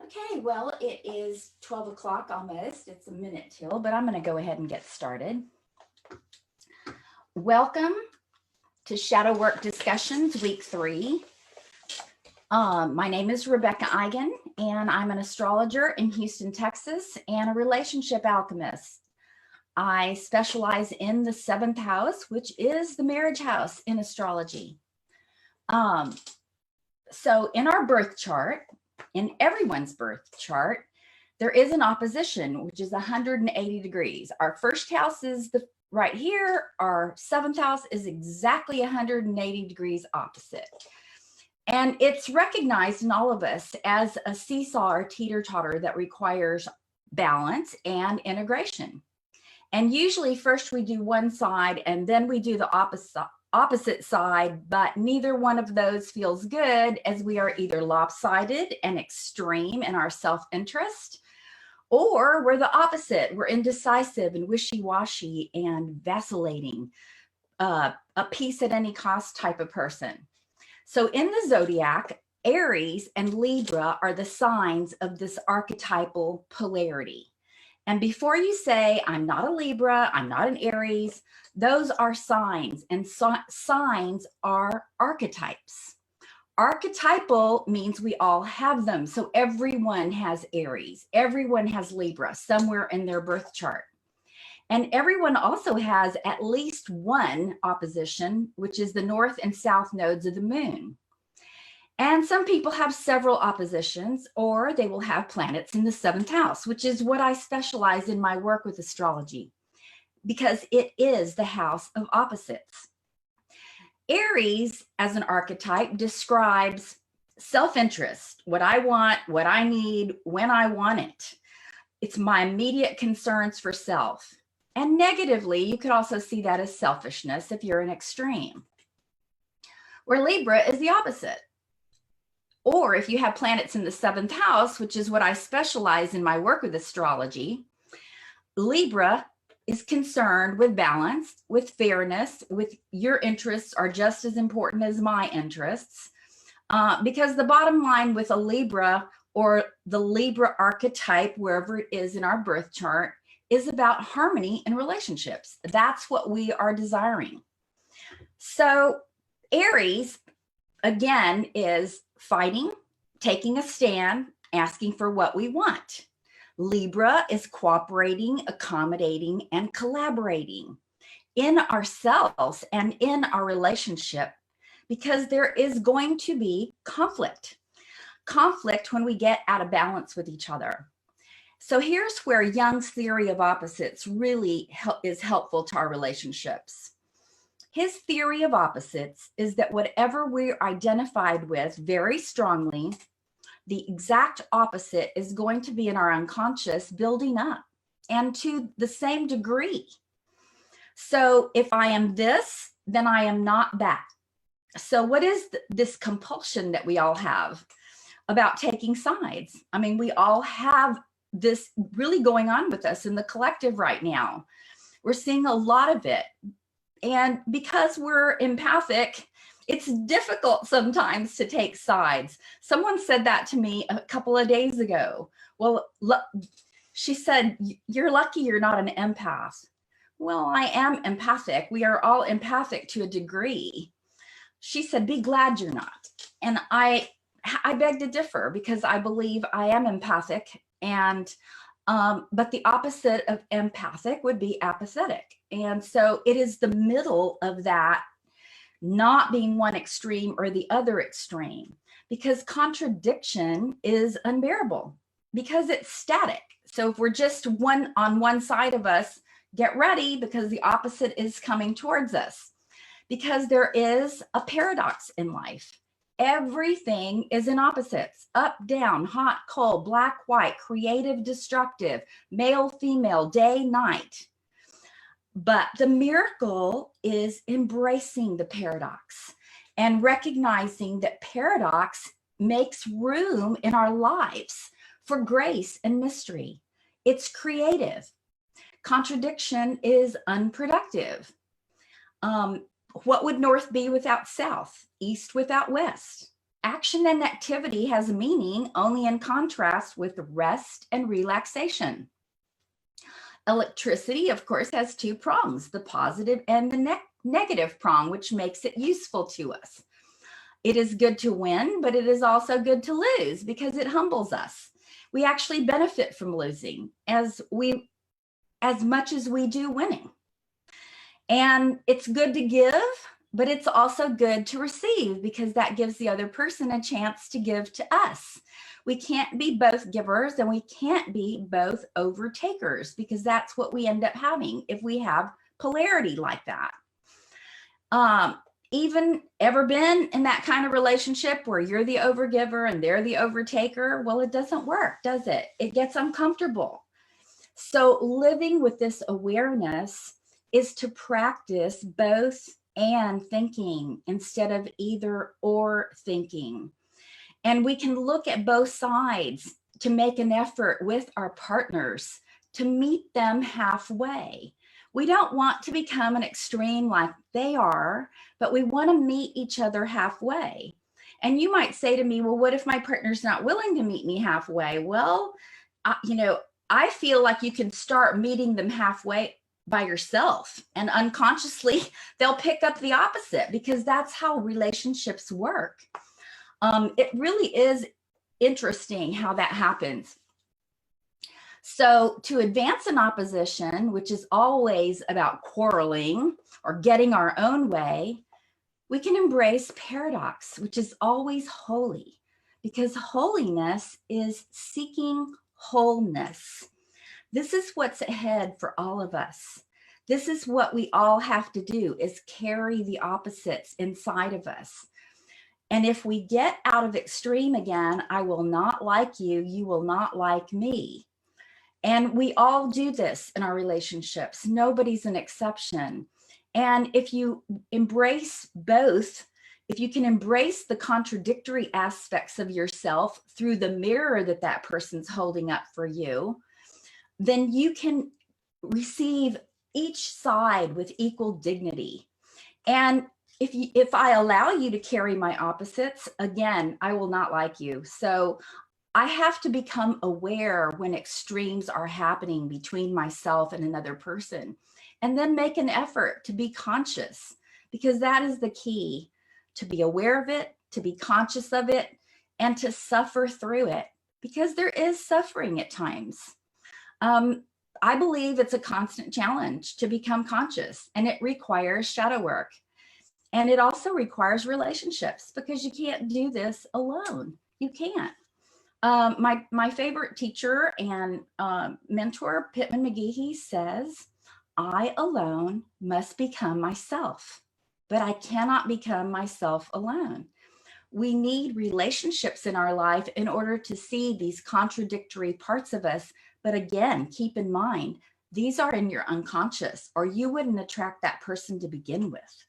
Okay, well, it is 12 o'clock almost. It's a minute till, but I'm going to go ahead and get started. Welcome to Shadow Work Discussions, Week 3. My name is Rebeca Eigen, and I'm an astrologer in Houston, Texas, and a relationship alchemist. I specialize in the 7th house, which is the marriage house in astrology. So in our birth chart, in everyone's birth chart, there is an opposition, which is 180 degrees. Our first house is right here. Our 7th house is exactly 180 degrees opposite. And it's recognized in all of us as a seesaw or teeter-totter that requires balance and integration. And usually first we do one side and then we do the opposite side, but neither one of those feels good, as we are either lopsided and extreme in our self-interest, or we're the opposite. We're indecisive and wishy-washy and vacillating, a peace at any cost type of person. So in the zodiac, Aries and Libra are the signs of this archetypal polarity. And before you say, I'm not a Libra, I'm not an Aries, those are signs, and signs are archetypes. Archetypal means we all have them. So everyone has Aries, everyone has Libra somewhere in their birth chart. And everyone also has at least one opposition, which is the north and south nodes of the moon. And some people have several oppositions, or they will have planets in the 7th house, which is what I specialize in my work with astrology, because it is the house of opposites. Aries, as an archetype, describes self-interest, what I want, what I need, when I want it. It's my immediate concerns for self. And negatively, you could also see that as selfishness if you're an extreme. Where Libra is the opposite. Or if you have planets in the 7th house, which is what I specialize in my work with astrology, Libra is concerned with balance, with fairness, with your interests are just as important as my interests. Because the bottom line with a Libra, or the Libra archetype, wherever it is in our birth chart, is about harmony in relationships. That's what we are desiring. So Aries, again, is fighting, taking a stand, asking for what we want. Libra is cooperating, accommodating, and collaborating in ourselves and in our relationship, because there is going to be conflict when we get out of balance with each other. So here's where Jung's theory of opposites really is helpful to our relationships. His theory of opposites is that whatever we're identified with very strongly, the exact opposite is going to be in our unconscious building up, and to the same degree. So if I am this, then I am not that. So what is this compulsion that we all have about taking sides? I mean, we all have this really going on with us in the collective right now. We're seeing a lot of it. And because we're empathic, it's difficult sometimes to take sides. Someone said that to me a couple of days ago. Well, she said, you're lucky you're not an empath. Well, I am empathic. We are all empathic to a degree. She said, be glad you're not. And I beg to differ, because I believe I am empathic, and but the opposite of empathic would be apathetic. And so it is the middle of that, not being one extreme or the other extreme, because contradiction is unbearable, because it's static. So if we're just on one side of us, get ready, because the opposite is coming towards us, because there is a paradox in life. Everything is in opposites: up, down, hot, cold, black, white, creative, destructive, male, female, day, night. But the miracle is embracing the paradox and recognizing that paradox makes room in our lives for grace and mystery. It's creative. Contradiction is unproductive. What would north be without south? East without west? Action and activity has meaning only in contrast with rest and relaxation. Electricity, of course, has two prongs, the positive and the negative prong, which makes it useful to us. It is good to win, but it is also good to lose because it humbles us. We actually benefit from losing as much as we do winning. And it's good to give, but it's also good to receive because that gives the other person a chance to give to us. We can't be both givers and we can't be both overtakers because that's what we end up having if we have polarity like that. Even ever been in that kind of relationship where you're the overgiver and they're the overtaker? Well, it doesn't work, does it? It gets uncomfortable. So living with this awareness is to practice both and thinking instead of either or thinking. And we can look at both sides to make an effort with our partners to meet them halfway. We don't want to become an extreme like they are, but we want to meet each other halfway. And you might say to me, well, what if my partner's not willing to meet me halfway? Well, I feel like you can start meeting them halfway by yourself, and unconsciously they'll pick up the opposite because that's how relationships work. It really is interesting how that happens. So to advance an opposition, which is always about quarreling or getting our own way, we can embrace paradox, which is always holy, because holiness is seeking wholeness. This is what's ahead for all of us. This is what we all have to do, is carry the opposites inside of us. And if we get out of extreme again, I will not like you, you will not like me. And we all do this in our relationships. Nobody's an exception. And if you embrace both, if you can embrace the contradictory aspects of yourself through the mirror that person's holding up for you, then you can receive each side with equal dignity. And if I allow you to carry my opposites, again, I will not like you. So I have to become aware when extremes are happening between myself and another person, and then make an effort to be conscious, because that is the key, to be aware of it, to be conscious of it, and to suffer through it, because there is suffering at times. I believe it's a constant challenge to become conscious, and it requires shadow work. And it also requires relationships, because you can't do this alone. You can't. My favorite teacher and mentor, Pittman McGehee, says, I alone must become myself, but I cannot become myself alone. We need relationships in our life in order to see these contradictory parts of us. But again, keep in mind, these are in your unconscious, or you wouldn't attract that person to begin with.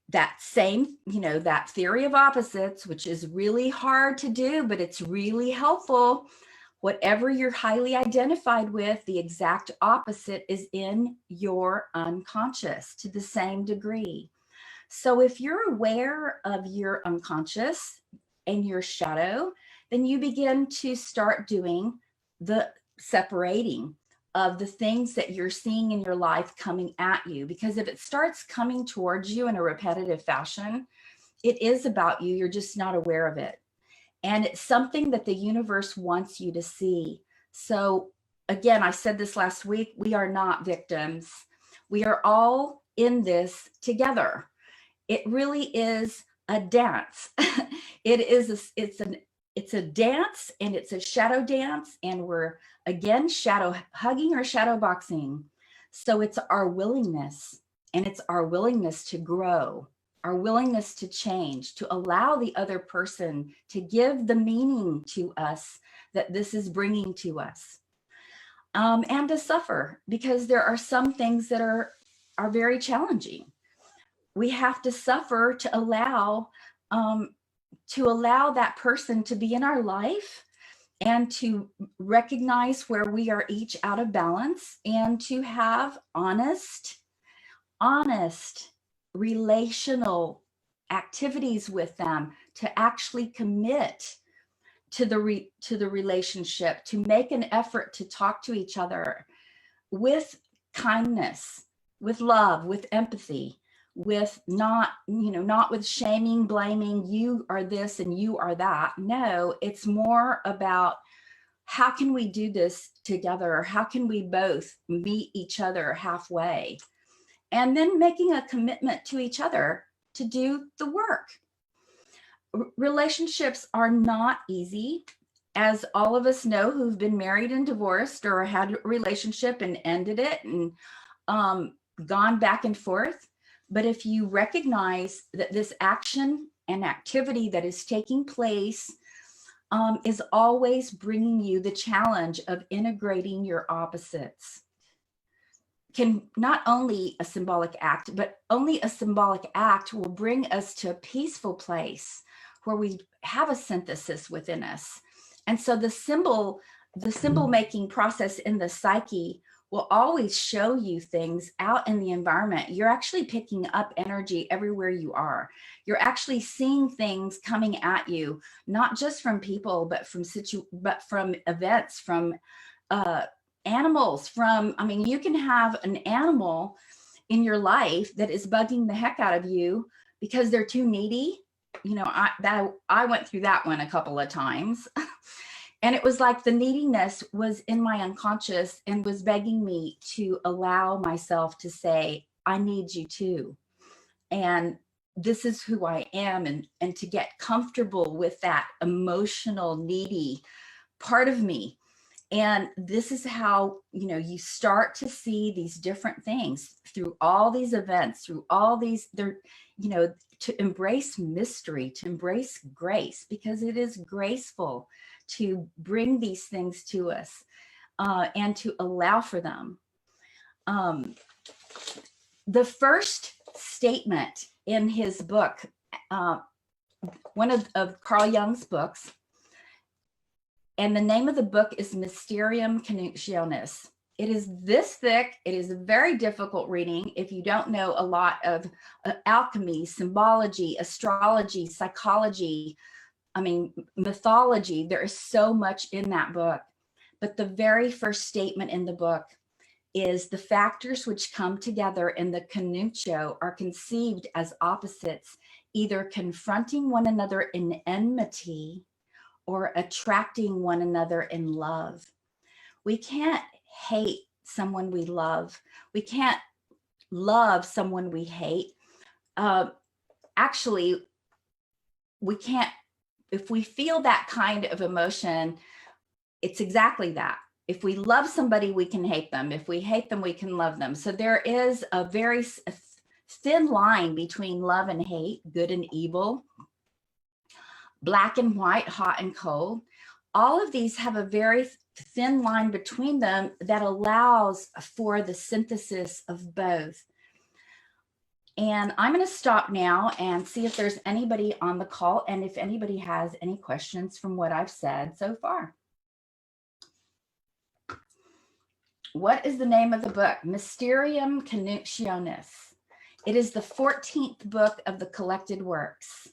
That same, that theory of opposites, which is really hard to do, but it's really helpful. Whatever you're highly identified with, the exact opposite is in your unconscious to the same degree. So if you're aware of your unconscious and your shadow, then you begin to start doing the separating of the things that you're seeing in your life coming at you. Because if it starts coming towards you in a repetitive fashion, it is about you. You're just not aware of it. And it's something that the universe wants you to see. So again, I said this last week, we are not victims. We are all in this together. It really is a dance. It's a dance, and it's a shadow dance, and we're again shadow hugging or shadow boxing. So it's our willingness, and it's our willingness to grow, our willingness to change, to allow the other person to give the meaning to us that this is bringing to us, and to suffer, because there are some things that are very challenging. We have to suffer to allow that person to be in our life, and to recognize where we are each out of balance, and to have honest, relational activities with them, to actually commit to the relationship, to make an effort to talk to each other with kindness, with love, with empathy, with not with shaming, blaming, you are this and you are that. No, it's more about how can we do this together? How can we both meet each other halfway? And then making a commitment to each other to do the work. Relationships are not easy, as all of us know who've been married and divorced or had a relationship and ended it and gone back and forth. But if you recognize that this action and activity that is taking place is always bringing you the challenge of integrating your opposites, can not only a symbolic act, but only a symbolic act will bring us to a peaceful place where we have a synthesis within us. And so the symbol making process in the psyche will always show you things out in the environment. You're actually picking up energy everywhere you are. You're actually seeing things coming at you, not just from people, but from events, from animals, you can have an animal in your life that is bugging the heck out of you because they're too needy. I went through that one a couple of times. And it was like the neediness was in my unconscious and was begging me to allow myself to say, I need you too. And this is who I am. And to get comfortable with that emotional, needy part of me. And this is how, you start to see these different things through all these events, through all these, to embrace mystery, to embrace grace, because it is graceful to bring these things to us and to allow for them. The first statement in his book, one of Carl Jung's books, and the name of the book is Mysterium Conjunctionis. It is this thick. It is a very difficult reading if you don't know a lot of alchemy, symbology, astrology, psychology, mythology. There is so much in that book. But the very first statement in the book is the factors which come together in the conjunctio are conceived as opposites, either confronting one another in enmity or attracting one another in love. We can't hate someone we love. We can't love someone we hate. Actually, we can't, if we feel that kind of emotion, it's exactly that. If we love somebody, we can hate them. If we hate them, we can love them. So there is a very thin line between love and hate, good and evil, black and white, hot and cold. All of these have a very thin line between them that allows for the synthesis of both. And I'm going to stop now and see if there's anybody on the call and if anybody has any questions from what I've said so far. What is the name of the book? Mysterium Conjunctionis. It is the 14th book of the collected works.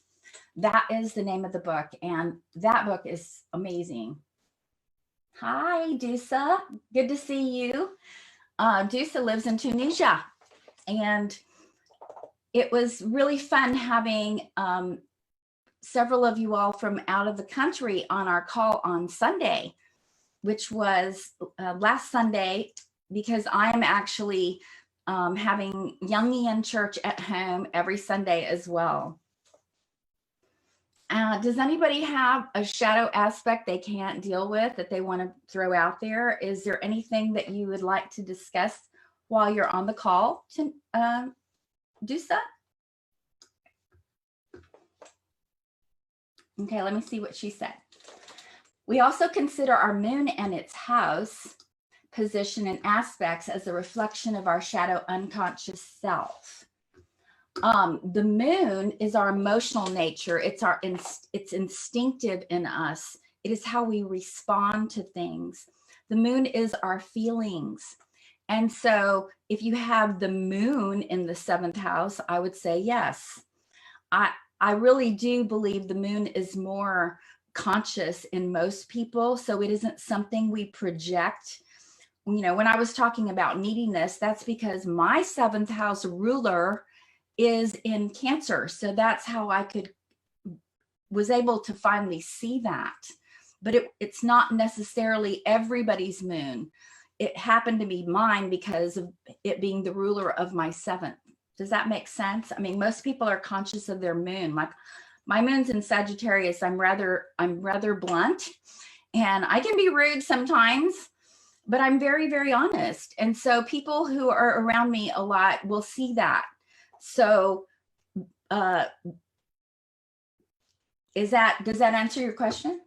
That is the name of the book, and that book is amazing. Hi, Dusa. Good to see you. Dusa lives in Tunisia, and it was really fun having several of you all from out of the country on our call on Sunday, which was last Sunday, because I am actually having Jungian church at home every Sunday as well. Does anybody have a shadow aspect they can't deal with that they want to throw out there? Is there anything that you would like to discuss while you're on the call to do so? Okay, let me see what she said. We also consider our moon and its house position and aspects as a reflection of our shadow unconscious self. The moon is our emotional nature. It's instinctive in us. It is how we respond to things. The moon is our feelings. And so if you have the moon in the 7th house, I would say yes. I really do believe the moon is more conscious in most people. So it isn't something we project. You know, when I was talking about neediness, that's because my 7th house ruler is in Cancer. So that's how I was able to finally see that. But it's not necessarily everybody's moon. It happened to be mine because of it being the ruler of my 7th. Does that make sense? I mean, most people are conscious of their moon. My moon's in Sagittarius. I'm rather blunt, and I can be rude sometimes, but I'm very, very honest. And so people who are around me a lot will see that. So does that answer your question?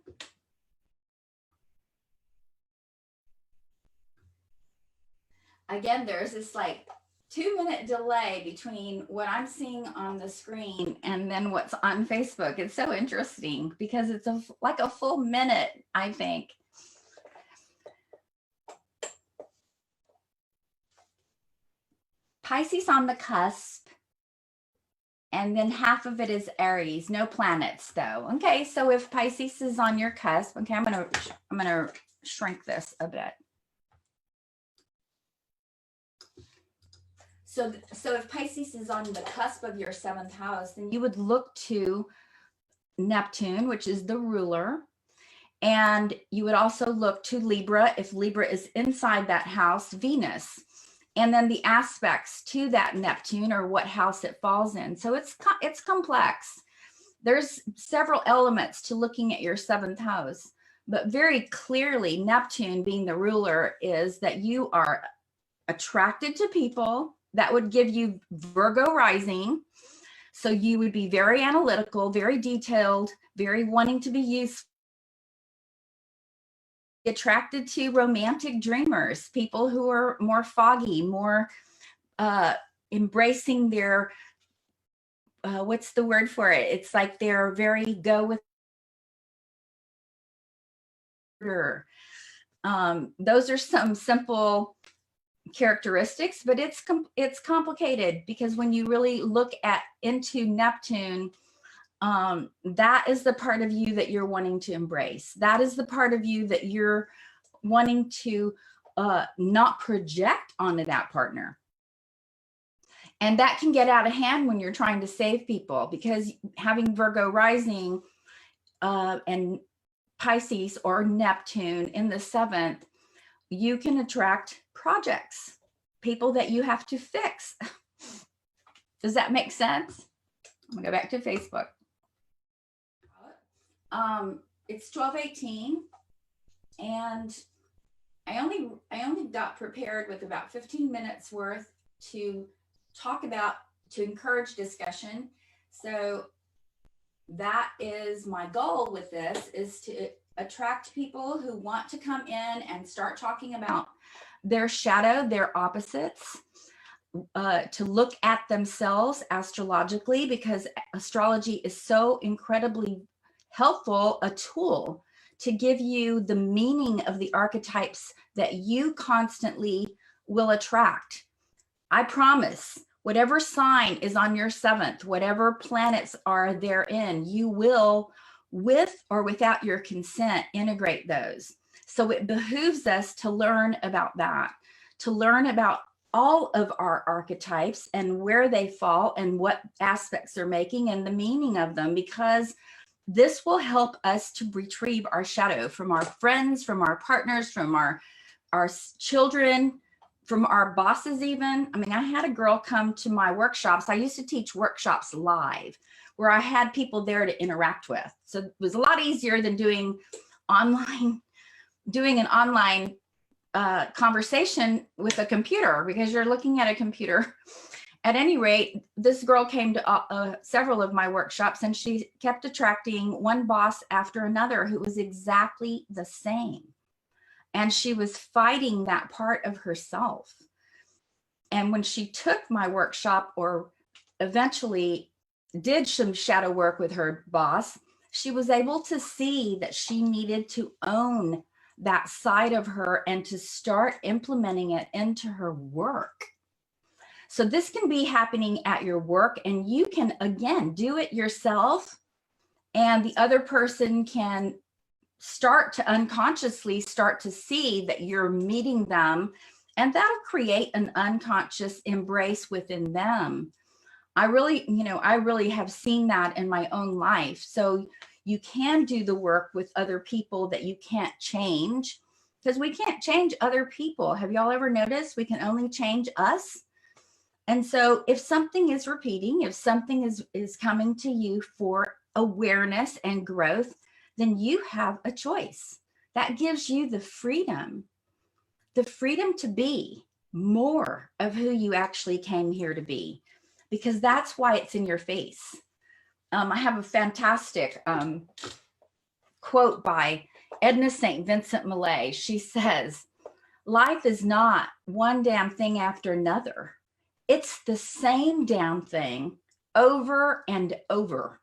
Again, there's this like 2-minute delay between what I'm seeing on the screen and then what's on Facebook. It's so interesting because it's like a full minute, I think. Pisces on the cusp, and then half of it is Aries, no planets though. Okay, so if Pisces is on your cusp, okay, I'm gonna shrink this a bit. So if Pisces is on the cusp of your 7th house, then you would look to Neptune, which is the ruler. And you would also look to Libra, if Libra is inside that house, Venus. And then the aspects to that Neptune, or what house it falls in. So it's complex. There's several elements to looking at your 7th house. But very clearly, Neptune being the ruler is that you are attracted to people. That would give you Virgo rising. So you would be very analytical, very detailed, very wanting to be useful. Attracted to romantic dreamers, people who are more foggy, more embracing their, what's the word for it? It's like they're very go with. Those are some simple characteristics, but it's complicated because when you really look into Neptune, that is the part of you that you're wanting to embrace. That is the part of you that you're wanting to not project onto that partner. And that can get out of hand when you're trying to save people, because having Virgo rising and Pisces or Neptune in the 7th, you can attract projects, people that you have to fix. Does that make sense? I'm gonna go back to Facebook. It's 12:18, and I only got prepared with about 15 minutes worth to talk about, to encourage discussion. So that is my goal with this, is to attract people who want to come in and start talking about their shadow, their opposites, to look at themselves astrologically, because astrology is so incredibly helpful, a tool to give you the meaning of the archetypes that you constantly will attract. I promise, whatever sign is on your 7th, whatever planets are therein, you will, with or without your consent, integrate those. So it behooves us to learn about that, to learn about all of our archetypes and where they fall and what aspects they're making and the meaning of them, because this will help us to retrieve our shadow from our friends, from our partners, from our children, from our bosses even. I mean, I had a girl come to my workshops. I used to teach workshops live where I had people there to interact with. So it was a lot easier than doing an online conversation with a computer, because you're looking at a computer. At any rate, this girl came to several of my workshops, and she kept attracting one boss after another who was exactly the same. And she was fighting that part of herself. And when she took my workshop, or eventually did some shadow work with her boss, she was able to see that she needed to own that side of her and to start implementing it into her work. So this can be happening at your work, and you can, again, do it yourself, and the other person can start to unconsciously start to see that you're meeting them, and that'll create an unconscious embrace within them. I really have seen that in my own life. So you can do the work with other people that you can't change, because we can't change other people. Have y'all ever noticed we can only change us? And so if something is repeating, if something is coming to you for awareness and growth, then you have a choice. That gives you the freedom to be more of who you actually came here to be, because that's why it's in your face. I have a fantastic quote by Edna St. Vincent Millay. She says, life is not one damn thing after another. It's the same damn thing over and over.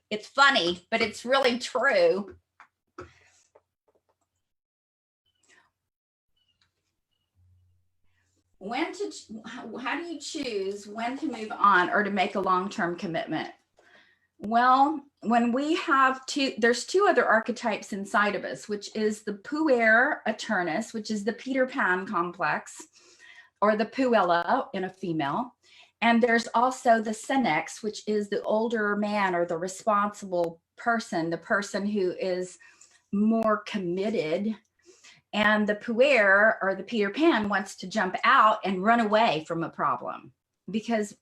It's funny, but it's really true. How do you choose when to move on or to make a long-term commitment? Well, when we have there's two other archetypes inside of us, which is the puer eternus, which is the Peter Pan complex, or the puella in a female. And there's also the senex, which is the older man or the responsible person, the person who is more committed. And the puer, or the Peter Pan, wants to jump out and run away from a problem because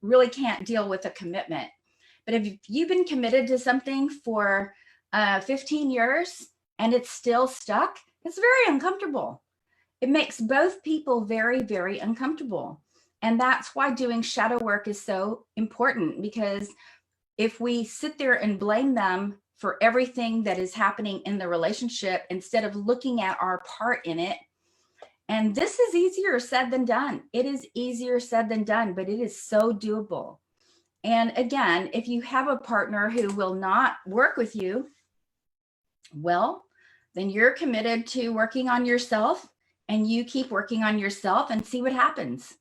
really can't deal with a commitment. But if you've been committed to something for 15 years and it's still stuck, it's very uncomfortable. It makes both people very, very uncomfortable. And that's why doing shadow work is so important, because if we sit there and blame them for everything that is happening in the relationship instead of looking at our part in it, and this is easier said than done. It is easier said than done, but it is so doable. And again, if you have a partner who will not work with you, well, then you're committed to working on yourself, and you keep working on yourself and see what happens.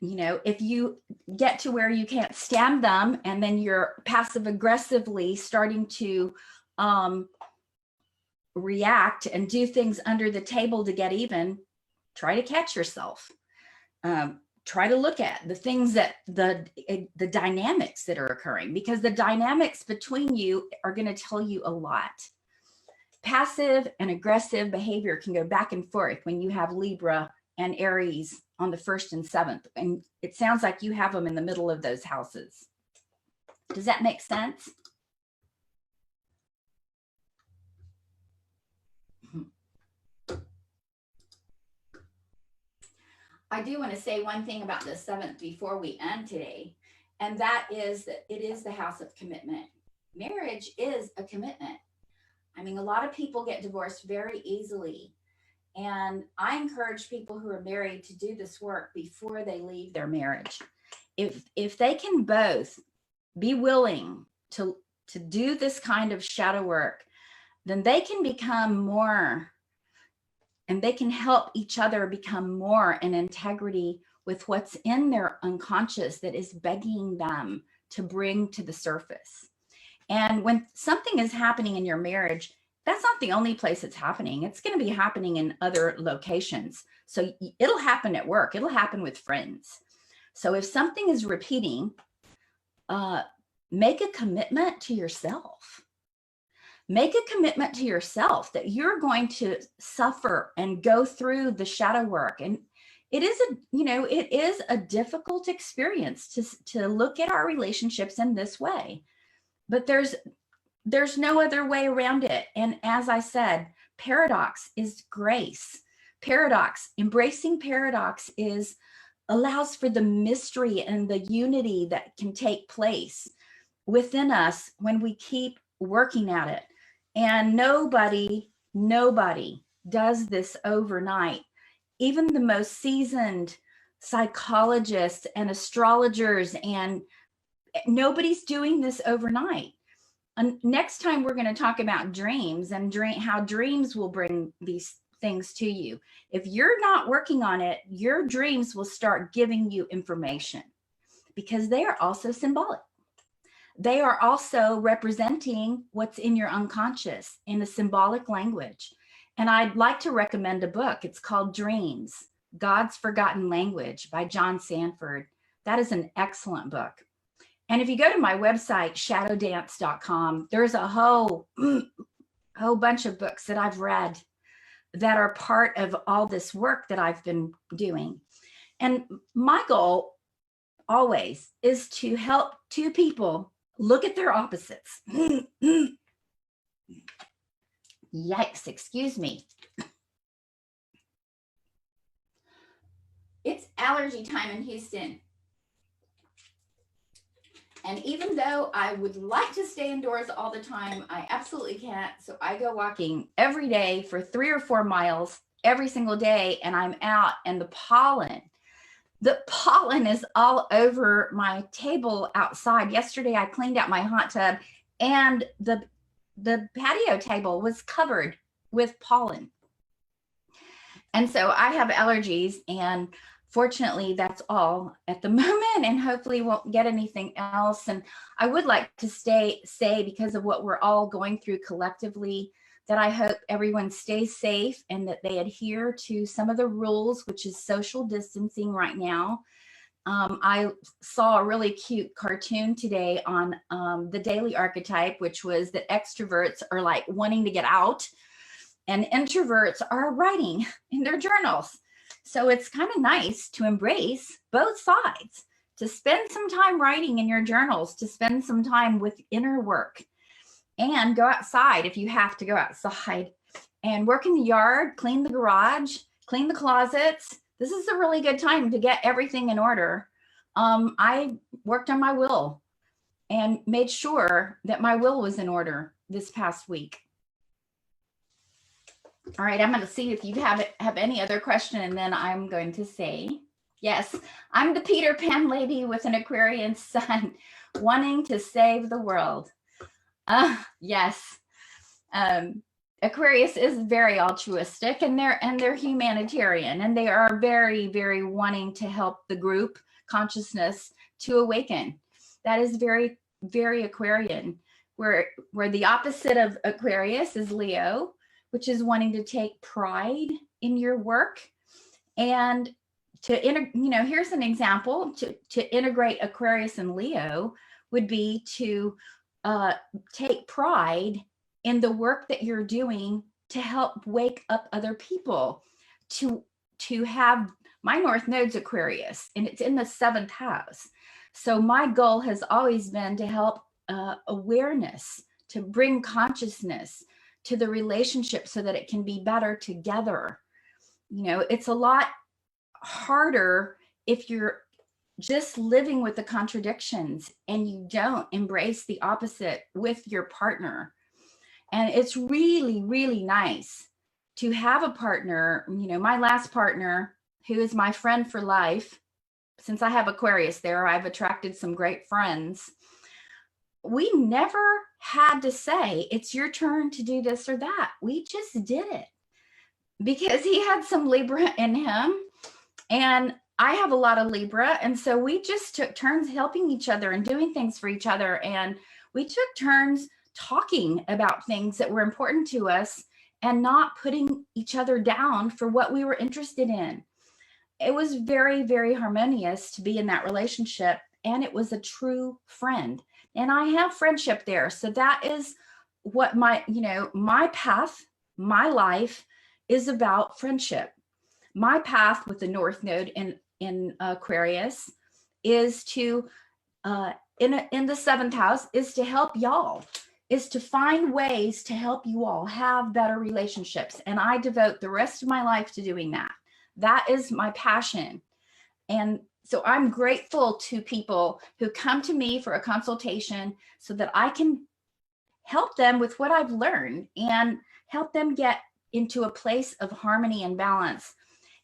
If you get to where you can't stand them and then you're passive aggressively starting to react and do things under the table to get even, try to catch yourself. Try to look at the things that the dynamics that are occurring, because the dynamics between you are going to tell you a lot. Passive and aggressive behavior can go back and forth when you have Libra and Aries on the 1st and 7th. And it sounds like you have them in the middle of those houses. Does that make sense? I do want to say one thing about the 7th before we end today, and that is that it is the house of commitment. Marriage is a commitment. I mean, a lot of people get divorced very easily. And I encourage people who are married to do this work before they leave their marriage. If they can both be willing to do this kind of shadow work, then they can become more, and they can help each other become more in integrity with what's in their unconscious that is begging them to bring to the surface. And when something is happening in your marriage, that's not the only place it's happening. It's going to be happening in other locations. So it'll happen at work. It'll happen with friends. So if something is repeating, make a commitment to yourself. Make a commitment to yourself that you're going to suffer and go through the shadow work. And it is a difficult experience to look at our relationships in this way. But there's no other way around it. And as I said, paradox is grace. Embracing paradox allows for the mystery and the unity that can take place within us when we keep working at it. And nobody does this overnight. Even the most seasoned psychologists and astrologers, and nobody's doing this overnight. And next time we're going to talk about dreams and how dreams will bring these things to you. If you're not working on it, your dreams will start giving you information because they are also symbolic. They are also representing what's in your unconscious in a symbolic language. And I'd like to recommend a book. It's called Dreams, God's Forgotten Language by John Sanford. That is an excellent book. And if you go to my website, shadowdance.com, there's a whole bunch of books that I've read that are part of all this work that I've been doing. And my goal always is to help two people look at their opposites. Yikes, excuse me. It's allergy time in Houston. And even though I would like to stay indoors all the time, I absolutely can't. So I go walking every day for 3 or 4 miles every single day, and I'm out, and the pollen is all over my table outside. Yesterday, I cleaned out my hot tub, and the patio table was covered with pollen. And so I have allergies, and fortunately, that's all at the moment, and hopefully won't get anything else. And I would like to say, because of what we're all going through collectively, that I hope everyone stays safe and that they adhere to some of the rules, which is social distancing right now. I saw a really cute cartoon today on the daily archetype, which was that extroverts are like wanting to get out and introverts are writing in their journals. So it's kind of nice to embrace both sides, to spend some time writing in your journals, to spend some time with inner work, and go outside if you have to go outside and work in the yard, clean the garage, clean the closets. This is a really good time to get everything in order. I worked on my will and made sure that my will was in order this past week. All right, I'm going to see if you have any other question, and then I'm going to say, yes, I'm the Peter Pan lady with an Aquarian sun wanting to save the world. Yes. Aquarius is very altruistic, and they're humanitarian, and they are very, very wanting to help the group consciousness to awaken. That is very, very Aquarian. Where the opposite of Aquarius is Leo, which is wanting to take pride in your work. And here's an example to integrate Aquarius and Leo would be to take pride in the work that you're doing to help wake up other people, to have, my North Node's Aquarius, and it's in the 7th house. So my goal has always been to help awareness, to bring consciousness to the relationship so that it can be better together. It's a lot harder if you're just living with the contradictions and you don't embrace the opposite with your partner. And it's really, really nice to have a partner. My last partner, who is my friend for life, since I have Aquarius there, I've attracted some great friends. We never had to say, it's your turn to do this or that. We just did it because he had some Libra in him, and I have a lot of Libra. And so we just took turns helping each other and doing things for each other. And we took turns talking about things that were important to us and not putting each other down for what we were interested in. It was very, very harmonious to be in that relationship. And it was a true friend. And I have friendship there. So that is what my path, my life is about friendship. My path with the North Node in Aquarius is to, in the 7th house, is to help y'all, is to find ways to help you all have better relationships. And I devote the rest of my life to doing that. That is my passion. And so I'm grateful to people who come to me for a consultation so that I can help them with what I've learned and help them get into a place of harmony and balance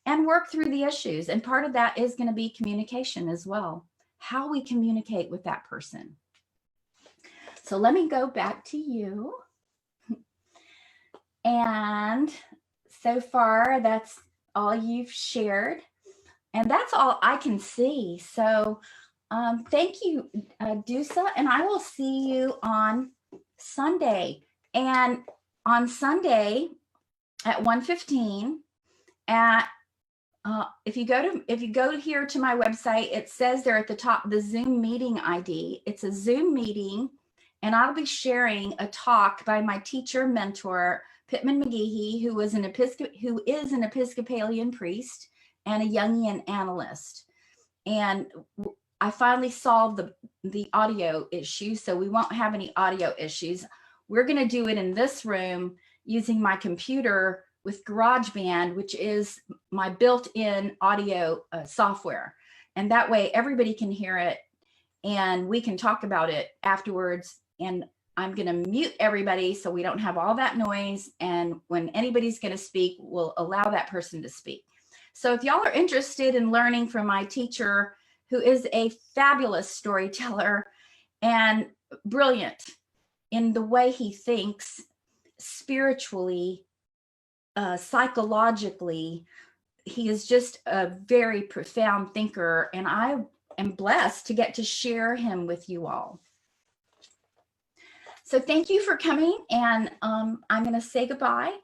and work through the issues. And part of that is going to be communication as well, how we communicate with that person. So let me go back to you and so far, that's all you've shared. And that's all I can see. So thank you, Dusa, and I will see you on Sunday. And on Sunday at 1:15 at if you go here to my website, it says there at the top the Zoom meeting ID. It's a Zoom meeting, and I'll be sharing a talk by my teacher mentor Pittman McGehee, who is an Episcopalian priest and a Jungian analyst. And I finally solved the audio issue, so we won't have any audio issues. We're going to do it in this room using my computer with GarageBand, which is my built-in audio software. And that way everybody can hear it and we can talk about it afterwards. And I'm going to mute everybody so we don't have all that noise. And when anybody's going to speak, we'll allow that person to speak. So if y'all are interested in learning from my teacher, who is a fabulous storyteller and brilliant in the way he thinks spiritually, psychologically, he is just a very profound thinker, and I am blessed to get to share him with you all. So thank you for coming, and I'm going to say goodbye